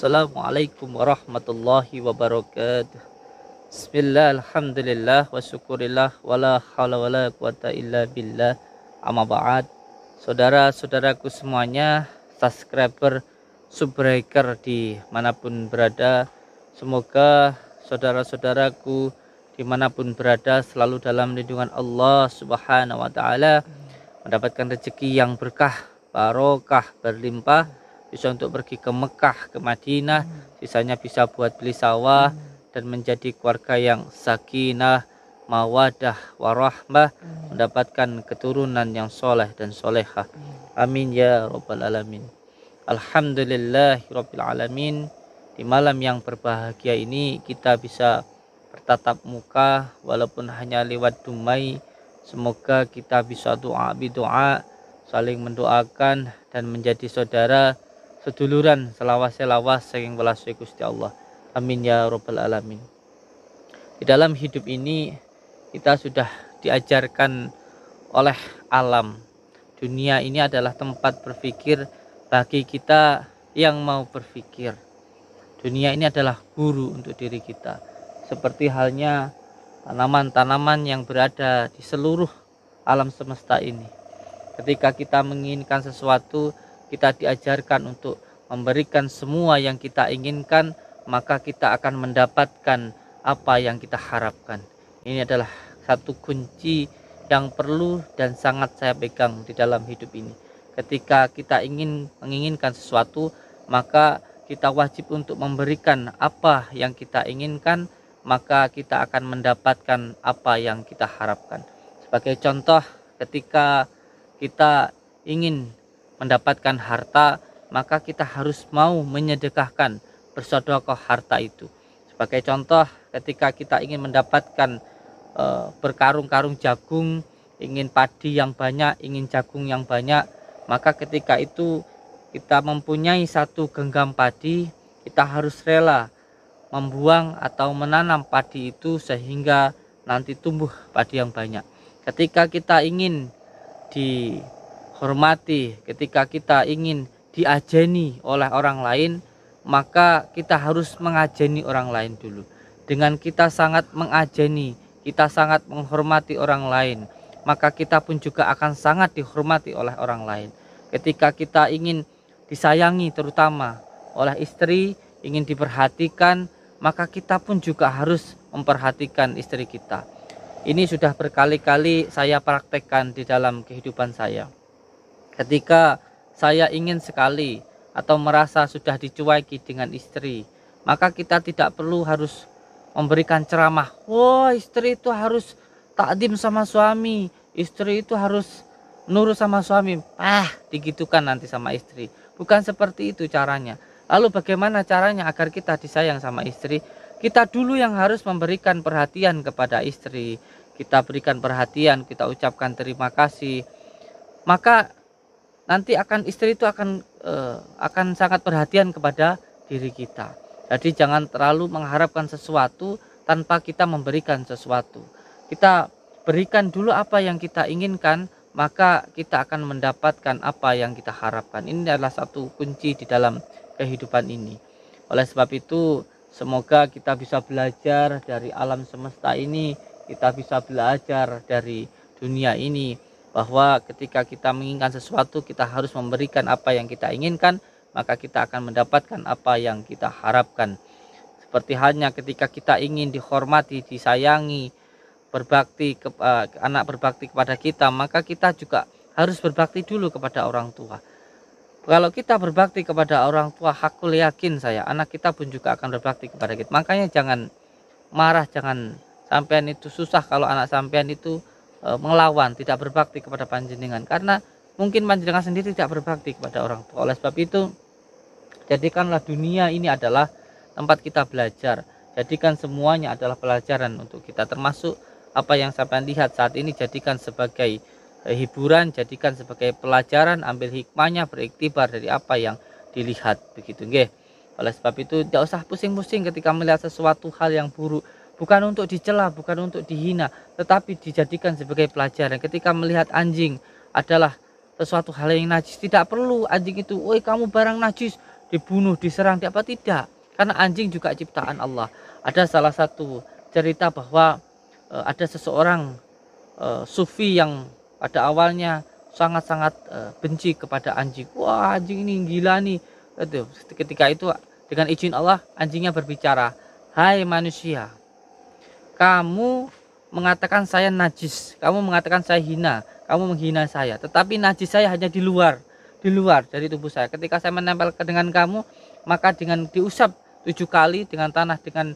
Assalamualaikum warahmatullahi wabarakatuh. Bismillah, alhamdulillah, wa syukurillah, wala hawla wala quwata illa billah. Amma ba'd. Saudara-saudaraku semuanya, subscriber, subbreaker di manapun berada, semoga saudara-saudaraku dimanapun berada selalu dalam lindungan Allah Subhanahu wa ta'ala, mendapatkan rezeki yang berkah, barokah, berlimpah, bisa untuk pergi ke Mekah, ke Madinah, sisanya bisa buat beli sawah dan menjadi keluarga yang sakinah, mawadah, warahmah, mendapatkan keturunan yang soleh dan solehah. Amin ya rabbal alamin. Alhamdulillahirabbil alamin. Di malam yang berbahagia ini kita bisa bertatap muka walaupun hanya lewat dumai. Semoga kita bisa doa bidoa, saling mendoakan dan menjadi saudara seduluran selawas-selawas saking welas Gusti Allah. Amin ya rabbal alamin. Di dalam hidup ini kita sudah diajarkan oleh alam. Dunia ini adalah tempat berpikir bagi kita yang mau berpikir. Dunia ini adalah guru untuk diri kita. Seperti halnya tanaman-tanaman yang berada di seluruh alam semesta ini. Ketika kita menginginkan sesuatu, kita diajarkan untuk memberikan semua yang kita inginkan, maka kita akan mendapatkan apa yang kita harapkan. Ini adalah satu kunci yang perlu dan sangat saya pegang di dalam hidup ini. Ketika kita menginginkan sesuatu, maka kita wajib untuk memberikan apa yang kita inginkan, maka kita akan mendapatkan apa yang kita harapkan. Sebagai contoh, ketika kita ingin mendapatkan harta, maka kita harus mau menyedekahkan, bersedekah harta itu. Sebagai contoh, ketika kita ingin mendapatkan berkarung-karung jagung, ingin padi yang banyak, ingin jagung yang banyak, maka ketika itu kita mempunyai satu genggam padi, kita harus rela membuang atau menanam padi itu sehingga nanti tumbuh padi yang banyak. Ketika kita ingin dihormati, ketika kita ingin diajeni oleh orang lain, maka kita harus mengajeni orang lain dulu. Dengan kita sangat mengajeni, kita sangat menghormati orang lain, maka kita pun juga akan sangat dihormati oleh orang lain. Ketika kita ingin disayangi terutama oleh istri, ingin diperhatikan, maka kita pun juga harus memperhatikan istri kita. Ini sudah berkali-kali saya praktekkan di dalam kehidupan saya. Ketika saya ingin sekali atau merasa sudah dicueki dengan istri, maka kita tidak perlu harus memberikan ceramah. Wah, istri itu harus takdim sama suami, istri itu harus nurut sama suami. Digitukan nanti sama istri. Bukan seperti itu caranya. Lalu bagaimana caranya agar kita disayang sama istri? Kita dulu yang harus memberikan perhatian kepada istri. Kita berikan perhatian, kita ucapkan terima kasih. Maka nanti istri itu akan sangat perhatian kepada diri kita. Jadi jangan terlalu mengharapkan sesuatu tanpa kita memberikan sesuatu. Kita berikan dulu apa yang kita inginkan, maka kita akan mendapatkan apa yang kita harapkan. Ini adalah satu kunci di dalam kehidupan ini. Oleh sebab itu, semoga kita bisa belajar dari alam semesta ini, kita bisa belajar dari dunia ini, bahwa ketika kita menginginkan sesuatu, kita harus memberikan apa yang kita inginkan, maka kita akan mendapatkan apa yang kita harapkan. Seperti halnya ketika kita ingin dihormati, disayangi, anak berbakti kepada kita, maka kita juga harus berbakti dulu kepada orang tua. Kalau kita berbakti kepada orang tua, hakul yakin saya, anak kita pun juga akan berbakti kepada kita. Makanya jangan marah, jangan sampean itu susah kalau anak sampean itu melawan, tidak berbakti kepada panjenengan, karena mungkin panjenengan sendiri tidak berbakti kepada orang tua. Oleh sebab itu, jadikanlah dunia ini adalah tempat kita belajar. Jadikan semuanya adalah pelajaran untuk kita, termasuk apa yang sampean lihat saat ini, jadikan sebagai hiburan, jadikan sebagai pelajaran, ambil hikmahnya, beriktibar dari apa yang dilihat, begitu nggih. Oleh sebab itu tidak usah pusing-pusing ketika melihat sesuatu hal yang buruk, bukan untuk dicela, bukan untuk dihina, tetapi dijadikan sebagai pelajaran. Ketika melihat anjing adalah sesuatu hal yang najis, tidak perlu anjing itu, "Woi, kamu barang najis, dibunuh, diserang, apa tidak. Karena anjing juga ciptaan Allah. Ada salah satu cerita bahwa ada seseorang sufi yang pada awalnya sangat-sangat benci kepada anjing. Wah, anjing ini gila nih. Ketika itu dengan izin Allah anjingnya berbicara, "Hai manusia, kamu mengatakan saya najis, kamu mengatakan saya hina, kamu menghina saya. Tetapi najis saya hanya di luar dari tubuh saya. Ketika saya menempel dengan kamu, maka dengan diusap 7 kali dengan tanah, dengan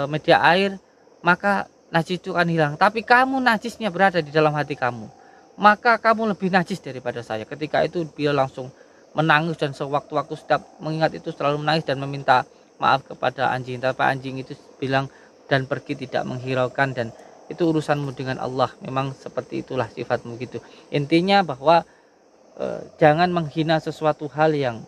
media air, maka najis itu akan hilang. Tapi kamu najisnya berada di dalam hati kamu, maka kamu lebih najis daripada saya." Ketika itu dia langsung menangis dan sewaktu-waktu setiap mengingat itu selalu menangis dan meminta maaf kepada anjing. Tapi anjing itu bilang dan pergi, tidak menghiraukan, dan itu urusanmu dengan Allah. Memang seperti itulah sifatmu gitu. Intinya bahwa jangan menghina sesuatu hal yang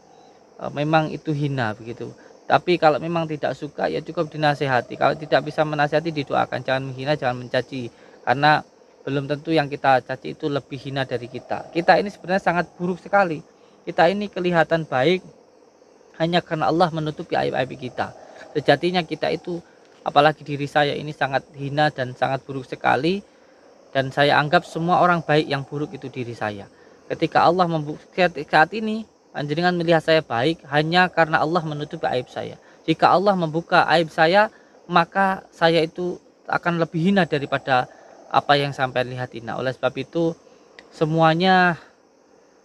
memang itu hina begitu. Tapi kalau memang tidak suka ya cukup dinasehati. Kalau tidak bisa menasehati didoakan. Jangan menghina, jangan mencaci. Karena belum tentu yang kita caci itu lebih hina dari kita. Kita ini sebenarnya sangat buruk sekali. Kita ini kelihatan baik hanya karena Allah menutupi aib-aib kita. Sejatinya kita itu, apalagi diri saya ini sangat hina dan sangat buruk sekali. Dan saya anggap semua orang baik, yang buruk itu diri saya. Ketika Allah membuktikan saat ini, panjenengan melihat saya baik hanya karena Allah menutupi aib saya. Jika Allah membuka aib saya, maka saya itu akan lebih hina daripada apa yang sampai lihat ini. Oleh sebab itu, semuanya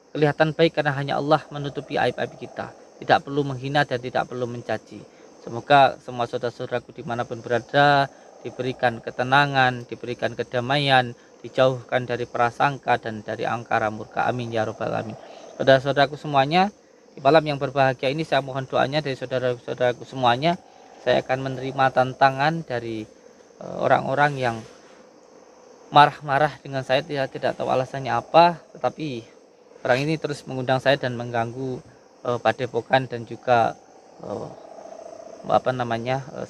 kelihatan baik karena hanya Allah menutupi aib-aib kita. Tidak perlu menghina dan tidak perlu mencaci. Semoga semua saudara-saudaraku dimanapun berada diberikan ketenangan, diberikan kedamaian, dijauhkan dari prasangka dan dari angkara murka. Amin ya robbal alamin. Saudara-saudaraku semuanya, di malam yang berbahagia ini saya mohon doanya dari saudara-saudaraku semuanya. Saya akan menerima tantangan dari orang-orang yang marah-marah dengan saya, tidak tahu alasannya apa, tetapi orang ini terus mengundang saya dan mengganggu Padepokan dan juga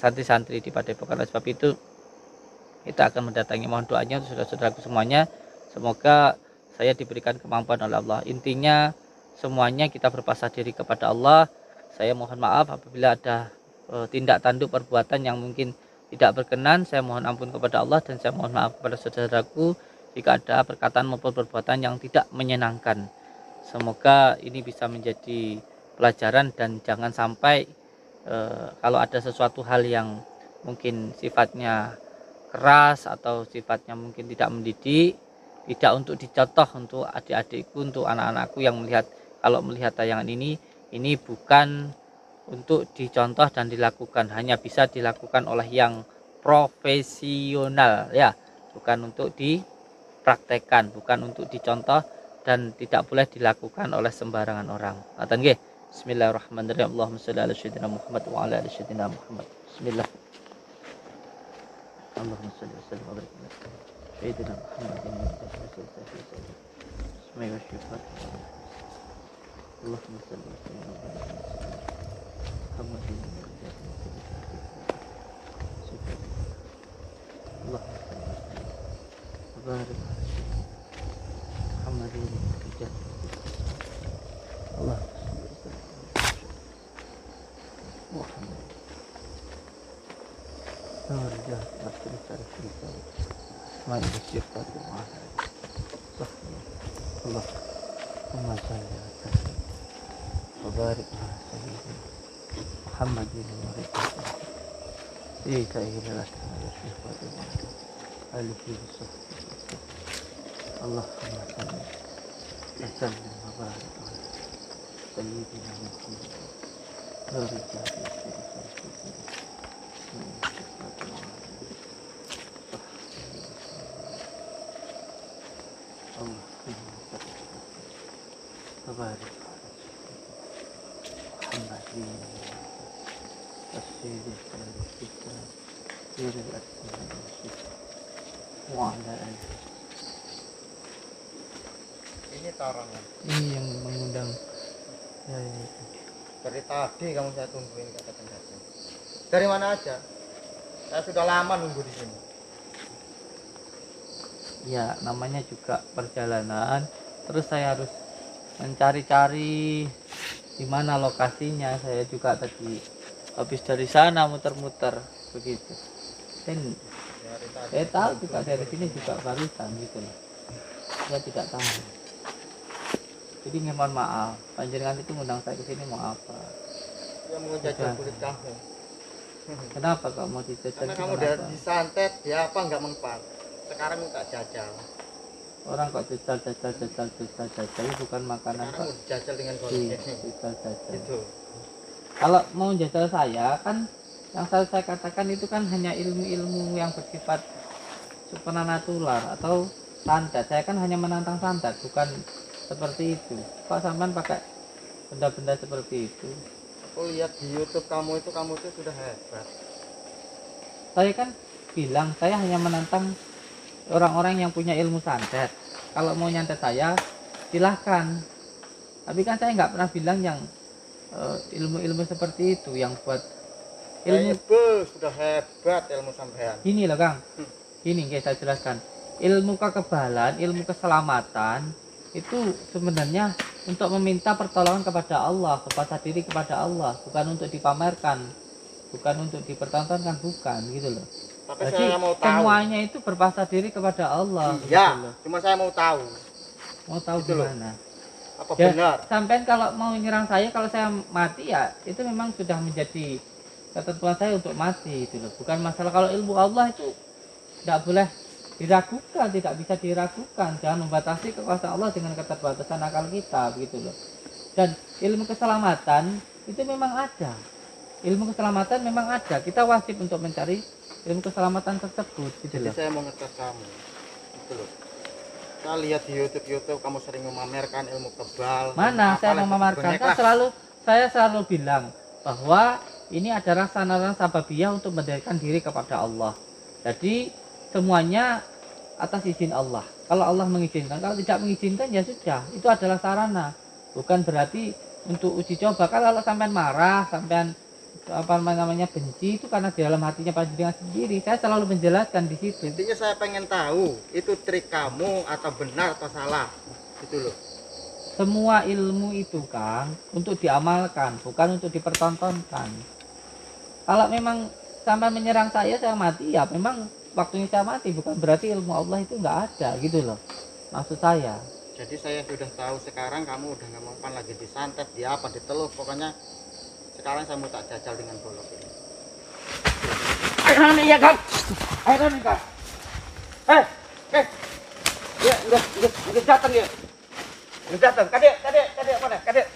santri-santri di Padepokan. Oleh sebab itu kita akan mendatangi, mohon doanya saudara-saudaraku semuanya. Semoga saya diberikan kemampuan oleh Allah. Intinya semuanya kita berpasrah diri kepada Allah. Saya mohon maaf apabila ada tindak tanduk perbuatan yang mungkin tidak berkenan. Saya mohon ampun kepada Allah dan saya mohon maaf kepada saudaraku jika ada perkataan maupun perbuatan yang tidak menyenangkan. Semoga ini bisa menjadi pelajaran dan jangan sampai kalau ada sesuatu hal yang mungkin sifatnya keras atau sifatnya mungkin tidak mendidik, tidak untuk dicontoh untuk adik-adikku, untuk anak-anakku yang kalau melihat tayangan ini bukan untuk dicontoh dan dilakukan, hanya bisa dilakukan oleh yang profesional ya, bukan untuk dipraktekkan, bukan untuk dicontoh dan tidak boleh dilakukan oleh sembarangan orang. Ngaten nggih. Bismillahirrahmanirrahim. Allahumma shalli ala sayyidina Muhammad wa ala ali sayyidina Muhammad. Bismillah. Allahumma shalli wa sallim wa barik ala sayyidina Muhammadin wa ala alihi wa sahbihi. Allahumma shalli wa sallim wa barik ala Muhammadin wa ala alihi wa barik Muhammadin Allah Muhammad Narjah Nasri Sarfi Ma'i Syifa Allah Allahumma salli ala wa barik ala sayyidina Muhammadin wa ala alihi wa sahbihi. Allahumma salli wa sallim wa barik ala sayyidina Muhammad wa ala Ini tarangan. Ini yang mengundang ya, ini. Dari tadi kamu saya tungguin katakan datang. Dari mana aja? Saya sudah lama nunggu di sini. Ya, namanya juga perjalanan. Terus saya harus mencari-cari di mana lokasinya. Saya juga tadi habis dari sana muter-muter begitu. Dan saya tahu juga dari sini juga barusan gitu loh. Saya tidak tahu. Jadi mohon maaf, panjenengan itu ngundang saya ke sini mau apa? Ya mau jajal kulit kamu. Kenapa kok mau dijajal? Karena kamu udah disantet, ya apa nggak mempan. Sekarang minta jajal. Orang kok jajal bukan makanan Sekarang kok. mau jajal dengan Iya, golongnya. jajal. Itu. Kalau mau jajal saya kan yang saya katakan itu kan hanya ilmu-ilmu yang bersifat supranatural atau santet. Saya kan hanya menantang santet, bukan seperti itu. Kok sampean pakai benda-benda seperti itu? Aku lihat di YouTube kamu itu sudah hebat. Saya kan bilang saya hanya menantang orang-orang yang punya ilmu santet. Kalau mau nyantet saya silahkan, tapi kan saya nggak pernah bilang yang ilmu-ilmu seperti itu yang buat ilmu. Sudah hebat ilmu sampean. Gini loh Kang, gini guys, saya jelaskan. Ilmu kekebalan, ilmu keselamatan itu sebenarnya untuk meminta pertolongan kepada Allah, berpasrah diri kepada Allah, bukan untuk dipamerkan, bukan untuk dipertontonkan, bukan gitu loh. Tapi Jadi saya mau tahu. semuanya itu berpasrah diri kepada Allah. Iya, gitu loh. cuma saya mau tahu. Mau tahu Gitu loh. gimana? Apa Ya, benar? sampean kalau mau nyerang saya, kalau saya mati ya itu memang sudah menjadi ketentuan saya untuk mati itu loh. Bukan masalah, kalau ilmu Allah itu tidak boleh diragukan, tidak bisa diragukan. Jangan membatasi kekuasaan Allah dengan keterbatasan akal kita begitu loh. Dan ilmu keselamatan itu memang ada. Ilmu keselamatan memang ada. Kita wajib untuk mencari ilmu keselamatan tersebut gitu Jadi loh. saya mau ngetes kamu. Gitu loh. Saya lihat di YouTube kamu sering memamerkan ilmu kebal. Mana ilmu saya apalah, memamerkan? banyak Kan lah. saya selalu bilang bahwa ini adalah sarana sababiyah untuk mendekatkan diri kepada Allah. Jadi semuanya atas izin Allah. Kalau Allah mengizinkan, kalau tidak mengizinkan ya sudah, itu adalah sarana. Bukan berarti untuk uji coba. Kalau sampean marah, sampean apa namanya benci, itu karena di dalam hatinya panjenengan sendiri. Saya selalu menjelaskan di situ. Intinya saya pengen tahu itu trik kamu atau benar atau salah. Gitu loh. Semua ilmu itu Kang untuk diamalkan, bukan untuk dipertontonkan. Kalau memang sampai menyerang saya mati, ya memang waktunya saya mati, bukan berarti ilmu Allah itu nggak ada gitu loh. Maksud saya. Jadi saya sudah tahu sekarang kamu udah nggak mempan lagi disantet, di apa, diteluh, pokoknya sekarang saya mau tak jajal dengan golok ini. Ayo nih ya Kang, ayo nih Kang. Ya udah datang ya. Udah datang. Kadek mana? Kadek.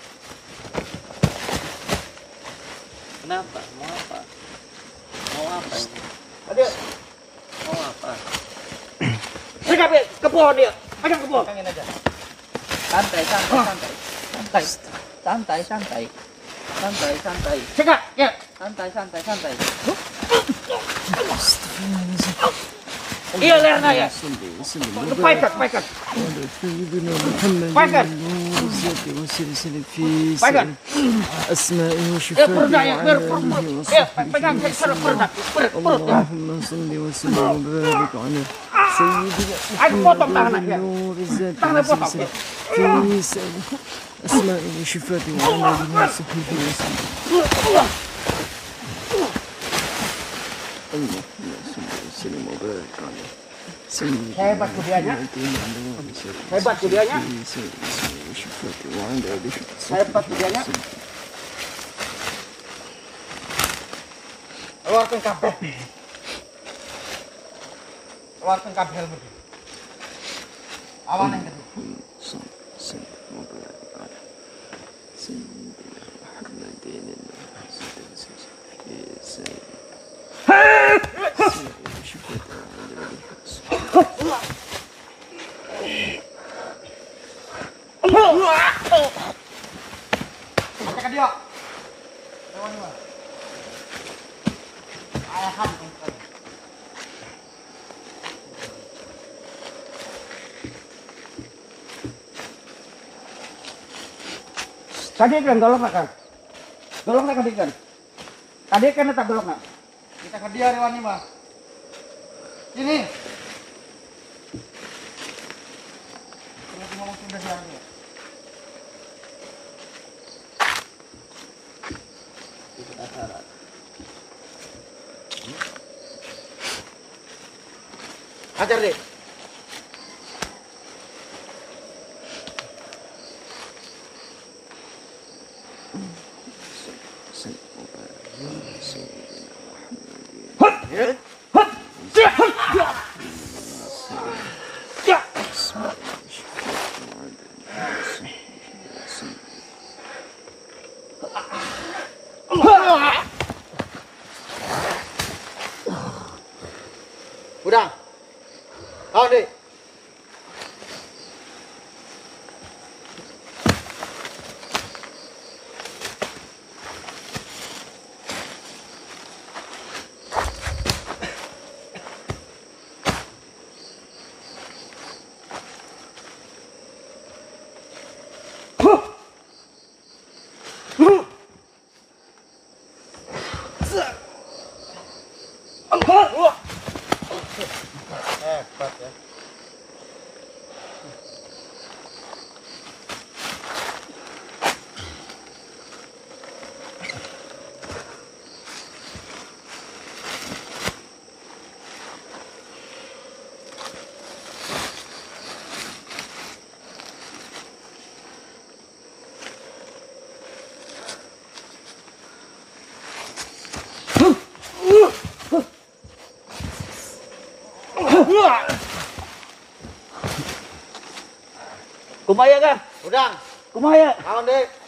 Kenapa? Mau apa? Mau apa ini? Kadek. Mau apa? Kadek ke pohon dia. Pegang ke pohon. Pegangin aja. Santai. Cegak, ya. Santai. Iya lerna ya. Pegang. Pegang. أسمائه Ya وشفاته perda ya, وعلى ya pegang perut perda. اللهم صل وسلم وبارك على سيدنا Ayo potong tangan ya. نور الذات Tangan potong. والسلسلة في سائر أسمائه وشفاته وعلى آله وصحبه وسلم اللهم صل وسلم وبارك على سيدنا Hebat kudianya. Hebat kudianya. وشفاته وعلى آله Hebat kudianya. Keluarkan kabel. Keluarkan kabel helmu. Awan yang kedua. صل وسلم وبارك على سيدنا محمد في سائر وشفاته وعلى آله وصحبه Acak dia. Lewat mana? Ayahan kan. Tadi kan golok nak kan? Golok nak kan? Tadi kan tak golok nak? Kita ke dia Rewani mah. Ini. Ngomong sudah dia. Hajar deh. Udah. Kau deh. Hebat ya. Kumaya kah? Udah. Kumaya. Kau deh.